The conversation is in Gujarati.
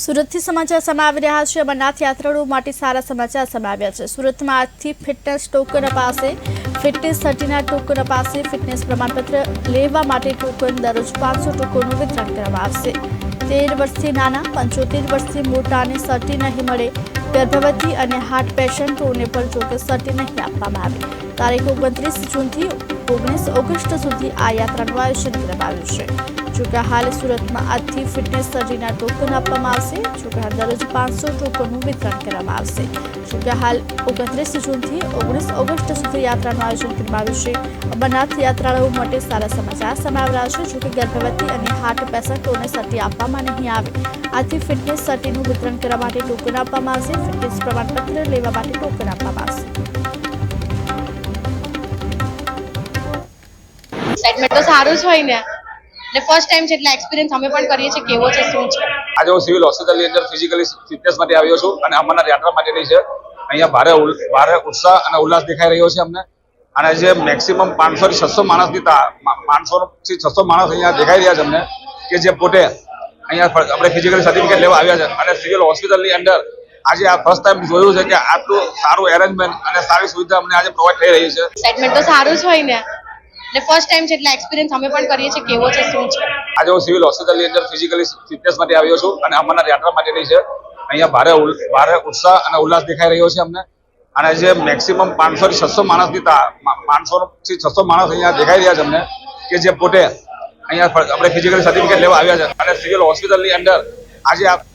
સુરતથી સમાચાર સામે આવી રહ્યા છે। અમરનાથ યાત્રાળુઓ માટે સારા સમાચાર સામે આવ્યા છે। સુરતમાં આજથી ફિટનેસ ટોકન અપાશે। ફિટનેસ સર્ટિના ટોકન અપાશે। ફિટનેસ પ્રમાણપત્ર લેવા માટે ટોકન દરરોજ 500 ટોકનનું વિતરણ કરવામાં આવશે। 13 વર્ષથી નાના 75 વર્ષથી મોટાને સર્ટી નહીં મળે। ગર્ભવતી અને હાર્ટ પેશન્ટોને પણ જોકે સર્ટી નહીં આપવામાં આવે। તારીખ 29 જૂનથી 19 ઓગસ્ટ સુધી આ યાત્રાનું આયોજન કરવામાં આવ્યું છે। જોકે હાલ સુરતમાં આજથી ફિટનેસ સર્ટીના ટોકન આપવામાં આવશે। જોકે દરરોજ 500 ટોકનનું વિતરણ કરવામાં આવશે। જોકે હાલ 29 જૂનથી 19 ઓગસ્ટ સુધી યાત્રાનું આયોજન કરવામાં આવ્યું છે। અમરનાથ યાત્રાળુઓ માટે સારા સમાચાર સામે આવી રહ્યા છે। જોકે ગર્ભવતી અને હાર્ટ પેશન્ટોને સર્ટી આપવામાં નહીં આવે। આજથી ફિટનેસ સર્ટીનું વિતરણ કરવા માટે ટોકન આપવામાં આવશે। ફિટનેસ પ્રમાણપત્ર લેવા માટે ટોકન આપવામાં આવશે। સેગમેન્ટ તો સારું જ હોય ને, એટલે ફર્સ્ટ ટાઈમ છે એટલે એક્સપિરિયન્સ અમે પણ કરીએ છીએ કેવો છે શું છે। આજે હું સિવિલ હોસ્પિટલની અંદર ફિઝિકલી ફિટનેસ માટે આવ્યો છું અને અમરનાથ યાત્રા માટેની છે। અહીંયા ભારે ઉત્સાહ અને ઉલ્લાસ દેખાઈ રહ્યો છે અમને। અને જે મેક્સિમમ 500 થી 600 માણસની 500 થી 600 માણસ અહીંયા દેખાઈ રહ્યા છે અમને, કે જે પોતે અહીંયા આપણે ફિઝિકલી સર્ટિફિકેટ લેવા આવ્યા છે। અને સિવિલ હોસ્પિટલની અંદર આજે આ ફર્સ્ટ ટાઈમ જોયું છે કે આટલું સારું એરેન્જમેન્ટ અને સારી સુવિધા અમને આજે પ્રોવાઈડ થઈ રહી છે। સેગમેન્ટ તો સારું જ હોય ને, એટલે ફર્સ્ટ ટાઈમ છે એટલે એક્સપિરિયન્સ અમે પણ કરીએ છીએ કેવો છે શું છે। આજે હું સિવિલ હોસ્પિટલની અંદર ફિઝિકલી ફિટનેસ માટે આવ્યો છું અને અમરનાથ યાત્રા માટેની છે। અહીંયા ભારે ઉત્સાહ અને ઉલ્લાસ દેખાઈ રહ્યો છે અમને। અને જે મેક્સિમમ 500 થી 600 માણસની 500 થી 600 માણસ અહીંયા દેખાઈ રહ્યા છે અમને, કે જે પોતે અહીંયા આપણે ફિઝિકલી સર્ટિફિકેટ લેવા આવ્યા છે। અને સિવિલ હોસ્પિટલની અંદર આજે